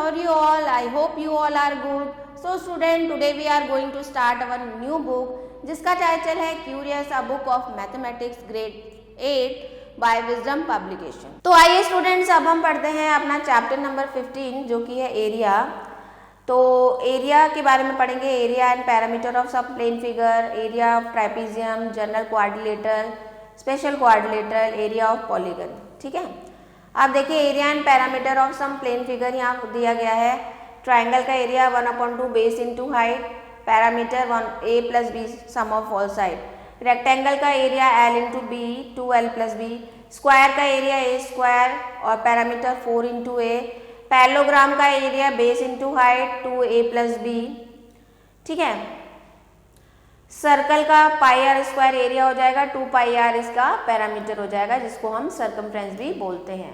how are you all? I hope you all are good. So student, today we are going to start our new book जिसका title है curious a book of mathematics grade 8 by wisdom publication. तो आइए students, अब हम पढ़ते हैं अपना chapter number 15 जो कि है एरिया। तो एरिया के बारे में पढ़ेंगे, एरिया एंड पैरामीटर ऑफ सब plane figure, area of trapezium, general quadrilateral, special quadrilateral, area of polygon. ठीक है, आप देखिए area and parameter of some plane figure यहाँ दिया गया है। ट्राइंगल का area 1/2 base into height, parameter 1a plus B sum of all side. Rectangle का area l into B 2l plus B. Square का एरिया a स्क्वायर और parameter 4 into ए। Parallelogram का area base into height 2a plus b. ठीक है, circle का पाई are square area हो जाएगा, 2 पाई are इसका पैरामीटर हो जाएगा जिसको हम सर्कमफ्रेंस भी बोलते हैं।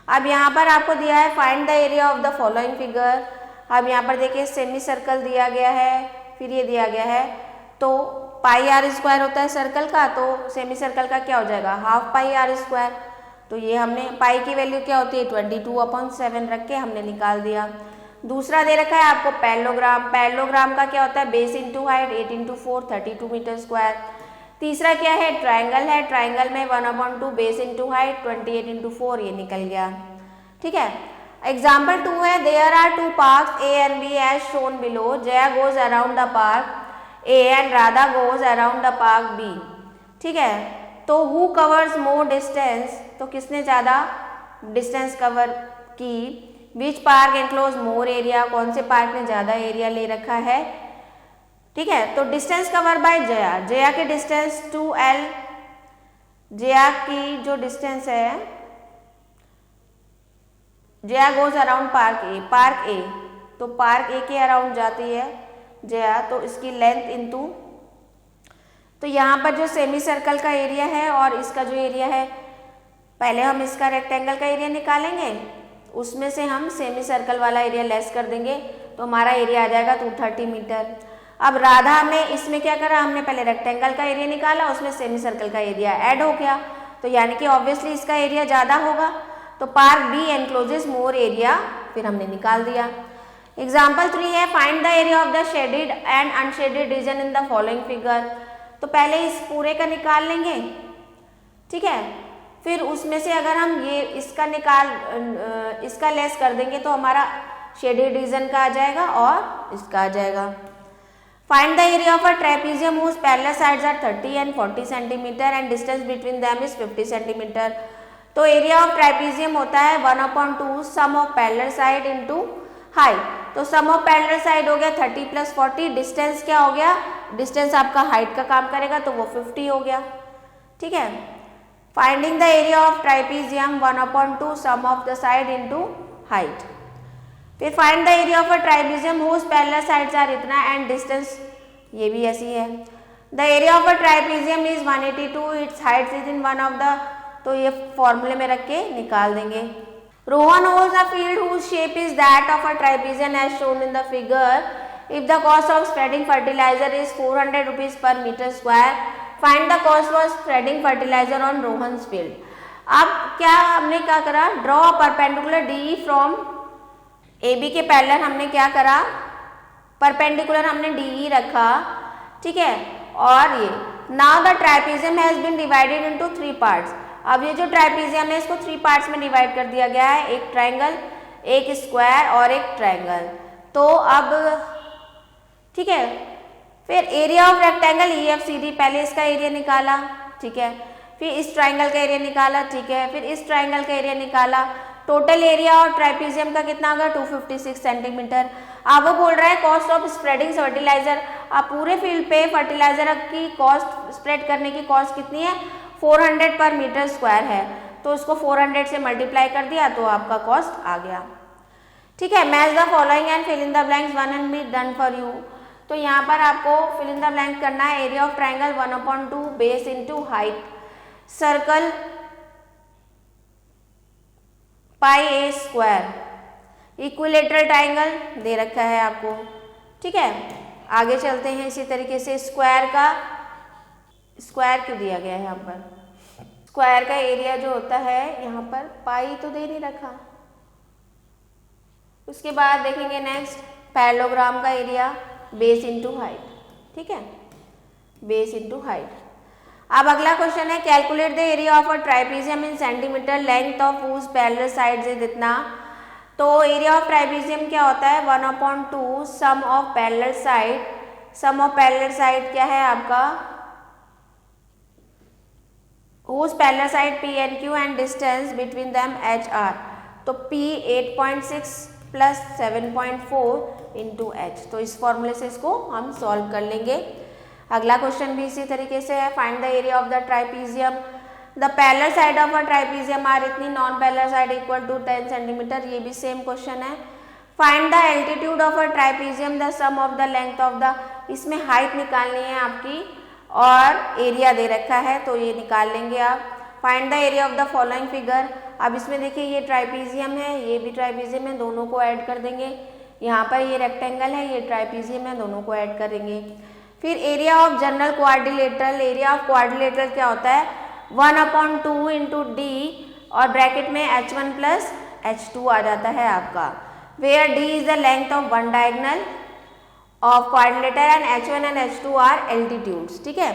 अब यहाँ पर आपको दिया है find the area of the following figure. अब यहाँ पर देखिए सेमी सर्कल दिया गया है, फिर ये दिया गया है, तो पाई आर स्क्वायर होता है सर्कल का, तो सेमी सर्कल का क्या हो जाएगा हाफ पाई आर स्क्वायर। तो ये हमने पाई की वैल्यू क्या होती है 22/7 रख के हमने निकाल दिया। दूसरा दे रखा है आपको पैरेललोग्राम। पैरेललोग्राम का क्या होता है base into height 8 into 4 32 metre square. तीसरा क्या है ट्राइंगल है, ट्राइंगल में 1/2 बेस इंटू हाइट 28 इंटू 4 ये निकल गया। ठीक है, एग्जाम्पल 2 है there are 2 parks A and B as shown below. Jaya goes around the park A and Radha goes around the park B. ठीक है, तो हु कवर्स मोर डिस्टेंस, तो किसने ज़्यादा डिस्टेंस कवर की। विच पार्क एनक्लोज मोर एरिया, कौन से पार्क ने ज़्यादा एरिया ले रखा है। ठीक है, तो distance cover by Jaya, Jaya की डिस्टेंस 2l, जया की जो डिस्टेंस है, जया गोज अराउंड पार्क ए, तो पार्क ए के अराउंड जाती है जया, तो इसकी लेंथ इंटू, तो यहाँ पर जो सेमी सर्कल का एरिया है और इसका जो एरिया है, पहले हम इसका रेक्टेंगल का एरिया निकालेंगे, उसमें से हम सेमी सर्कल वाला एरिया लेस कर देंगे तो हमारा एरिया आ जाएगा 230 मीटर। अब राधा में इसमें क्या करा, हमने पहले रेक्टेंगल का एरिया निकाला, उसमें सेमी सर्कल का एरिया ऐड हो गया, तो यानी कि ऑब्वियसली इसका एरिया ज़्यादा होगा, तो park B encloses more area, फिर हमने निकाल दिया। एग्जाम्पल 3 है find the area of the shaded and unshaded region in the following figure. तो पहले इस पूरे का निकाल लेंगे, ठीक है, फिर उसमें से अगर हम ये इसका लेस कर देंगे तो हमारा शेडेड रीजन का आ जाएगा और इसका आ जाएगा। Find the area of a trapezium whose parallel sides are 30 and 40 centimetre and distance between them is 50 centimetre. तो एरिया ऑफ ट्रेपीजियम होता है 1/2 sum of parallel side into height. तो सम ऑफ पैरेलल साइड हो गया 30 plus 40, distance क्या हो गया, distance आपका हाइट का काम करेगा तो वो 50 हो गया। ठीक है, finding the area of trapezium 1/2 sum of the side into height. फिर find the area of a trapezium whose parallel sides are इतना एंड डिस्टेंस ये भी ऐसी है। The area of a trapezium is 182, it's height is in one of the, तो ये फॉर्मूले में रख के निकाल देंगे। Rohan holds a field whose shape is that of a trapezium as shown in the figure. If the cost of spreading fertiliser is 400 rupees per metre square, find the cost for spreading fertiliser on Rohan's field. अब क्या हमने क्या करा, draw perpendicular D from A B के parallel हमने क्या करा, perpendicular हमने डी रखा। ठीक है, और ये now the trapezium has been divided into 3 parts. अब ये जो ट्राइपीजियम है इसको 3 पार्ट्स में डिवाइड कर दिया गया है, एक ट्राइंगल, एक स्क्वायर और एक ट्राइंगल। तो अब ठीक है, फिर एरिया ऑफ रेक्टेंगल EFCD, पहले इसका एरिया निकाला, ठीक है, फिर इस ट्राइंगल का एरिया निकाला, ठीक है, फिर इस ट्राइंगल का एरिया निकाला। टोटल एरिया और ट्राइपीजियम का कितना होगा 256 सेंटीमीटर। अब वो बोल रहा है कॉस्ट ऑफ स्प्रेडिंग फर्टिलाइजर, आप पूरे फील्ड पे फर्टिलाइजर की कॉस्ट, स्प्रेड करने की कॉस्ट कितनी है 400 पर मीटर स्क्वायर है, तो उसको 400 से मल्टीप्लाई कर दिया तो आपका कॉस्ट आ गया। ठीक है, match the following and fill in the blanks, one and B done for you. तो यहाँ पर आपको फिल इन द ब्लैंक करना है, area of triangle 1/2 base into height, circle pi A square, equilateral triangle दे रखा है आपको। ठीक है, आगे चलते हैं इसी तरीके से। स्क्वायर का, स्क्वायर क्यों दिया गया है यहाँ पर, स्क्वायर का एरिया जो होता है यहाँ पर पाई तो दे नहीं रखा, उसके बाद देखेंगे नेक्स्ट पैरेललोग्राम का एरिया बेस इनटू हाइट, ठीक है, बेस इनटू हाइट। अब अगला क्वेश्चन है calculate the area of a trapezium in centimetre, length of whose parallel sides is इतना। तो एरिया ऑफ ट्राइपीजियम क्या होता है 1/2 sum of parallel side. Sum of parallel side क्या है आपका whose parallel side P and Q and distance between them H R। तो P 8.6 plus 7.4 into H। तो इस फॉर्मूले से इसको हम सॉल्व कर लेंगे। अगला क्वेश्चन भी इसी तरीके से है find the area of the trapezium. The parallel side of a trapezium are इतनी, non parallel side equal to 10 centimetre. ये भी सेम क्वेश्चन है। Find the altitude of a trapezium the sum of the length of the, इसमें height निकालनी है आपकी और area दे रखा है तो ये निकाल लेंगे आप। Find the area of the following figure. अब इसमें देखिए ये ट्राइपीजियम है, ये भी ट्राइपीजियम है, दोनों को ऐड कर देंगे। यहाँ पर ये रेक्टेंगल है, ये ट्राइपीजियम है, दोनों को ऐड करेंगे। फिर area of general quadrilateral. Area of quadrilateral क्या होता है 1/2 इंटू डी और ब्रैकेट में H1 प्लस H2 आ जाता है आपका, where D is the length of one diagonal of quadrilateral and H1 and H2 are altitudes, ठीक है।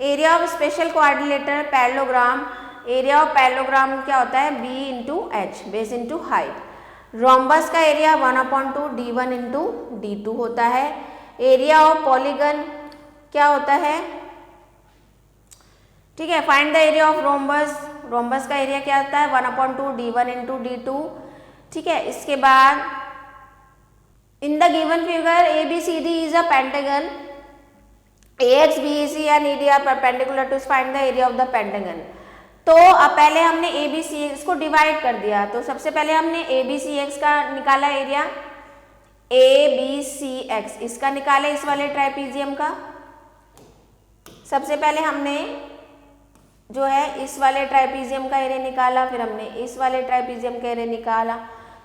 Area of special quadrilateral parallelogram. Area of parallelogram क्या होता है B into H, base into height. Rhombus का area 1/2 D1 into D2 होता है। Area of polygon क्या होता है, ठीक है। Find the area of rhombus. Rhombus का एरिया क्या होता है 1/2 D1 इंटू D2, ठीक है। इसके बाद in the given figure ABCD is a pentagon, AX, BEC and ED are perpendicular to find the area of the pentagon। तो अब पहले हमने ABCX को डिवाइड कर दिया, तो सबसे पहले हमने ABCX का निकाला एरिया, ABCX इसका निकाले इस वाले ट्राइपीजियम का। सबसे पहले हमने जो है इस वाले ट्राइपीजियम का एरिया निकाला, फिर हमने इस वाले ट्राइपीजियम का एरिया निकाला,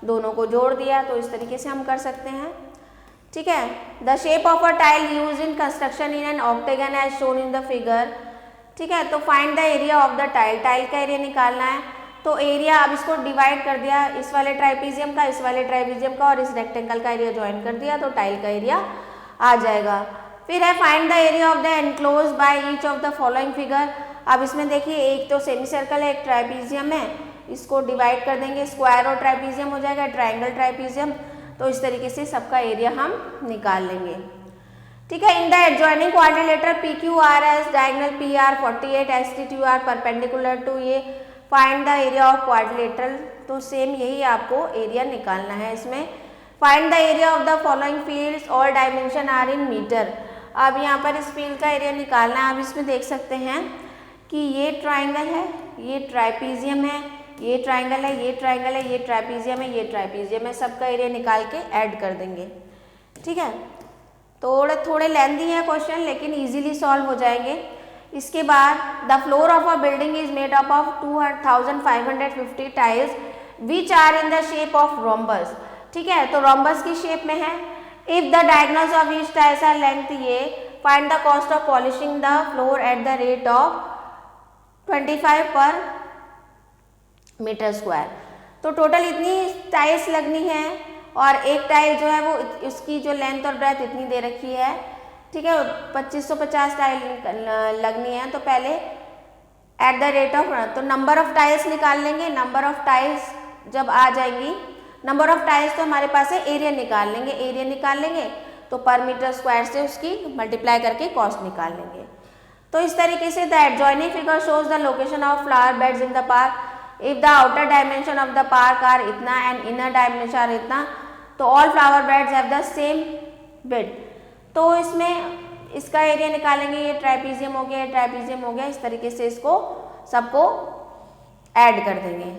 दोनों को जोड़ दिया। तो इस तरीके से हम कर सकते हैं, ठीक है। The shape of a tile use in construction in an octagon as shown in the figure, ठीक है। तो find the area of the tile. Tile का एरिया निकालना है, तो एरिया अब इसको डिवाइड कर दिया, इस वाले ट्राइपीजियम का, इस वाले ट्राइपीजियम का और इस रेक्टेंगल का एरिया ज्वाइन कर दिया, तो टाइल का एरिया आ जाएगा। फिर है find the area of the enclose by each of the following figure. अब इसमें देखिए एक तो सेमी सर्कल है, एक ट्राइपीजियम है, इसको डिवाइड कर देंगे, स्क्वायर और ट्राइपीजियम हो जाएगा, ट्राइंगल ट्राइपीजियम। तो इस तरीके से सबका एरिया हम निकाल लेंगे, ठीक है। In the adjoining quadrilateral PQRS diagonal PR 48 ST2R perpendicular to ये find the area of quadrilateral. तो सेम यही आपको एरिया निकालना है इसमें। Find the area of the following fields, all dimension are in metre. अब यहाँ पर इस फील्ड का एरिया निकालना है। आप इसमें देख सकते हैं कि ये ट्राइंगल है, ये ट्राइपीजियम है, ये ट्राइंगल है, ये ट्राइंगल है, ये ट्राइपीजियम है, ये ट्राइपीजियम है, सबका एरिया निकाल के ऐड कर देंगे, ठीक है। थोड़े लेंथी है क्वेश्चन, लेकिन इजीली सॉल्व हो जाएंगे। इसके बाद the floor of a building is made up of 2550 tiles which are in the shape of rhombus, ठीक है। तो रोम्बस की शेप में है। If the diagonals of each tiles are length ये, find the cost of polishing the floor at the rate of 25 per metre square. तो total इतनी tiles लगनी है और एक टाइल जो है वो उसकी जो लेंथ और ब्रेथ इतनी दे रखी है, ठीक है। 2550 टाइल लगनी है। तो पहले एट द रेट ऑफ, तो नंबर ऑफ टाइल्स निकाल लेंगे। नंबर ऑफ टाइल्स जब आ जाएंगी, नंबर ऑफ टाइल्स तो हमारे पास है, एरिया निकाल लेंगे। एरिया निकाल लेंगे तो पर मीटर स्क्वायर से उसकी मल्टीप्लाई करके कॉस्ट निकाल लेंगे। तो इस तरीके से the adjoining figure shows the location of flower beds in the park. If the outer dimension of the park are इतना एंड इनर डायमेंशन आर इतना, तो all flower beds have the same width. तो इसमें इसका area निकालेंगे, ये ट्राइपीजियम हो गया, ट्राइपीजियम हो गया, इस तरीके से इसको सबको ऐड कर देंगे।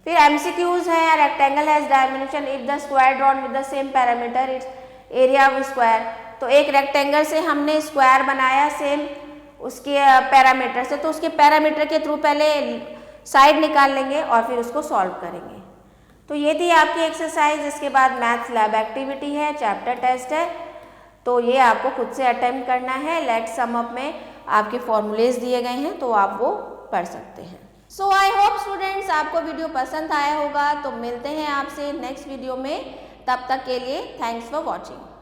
फिर MCQs है, rectangle has dimension if the square drawn with the same parameter it's area of square. तो एक रेक्टेंगल से हमने स्क्वायर बनाया सेम उसके पैरामीटर से, तो उसके पैरामीटर के थ्रू पहले साइड निकाल लेंगे और फिर उसको सॉल्व करेंगे। तो ये थी आपकी एक्सरसाइज। इसके बाद मैथ्स लैब एक्टिविटी है, चैप्टर टेस्ट है, तो ये आपको खुद से अटेम्प्ट करना है। लेट सम अप में आपके फॉर्मूलेज दिए गए हैं, तो आप वो पढ़ सकते हैं। सो आई होप स्टूडेंट्स आपको वीडियो पसंद आया होगा। तो मिलते हैं आपसे नेक्स्ट वीडियो में तब तक के लिए थैंक्स फॉर वॉचिंग।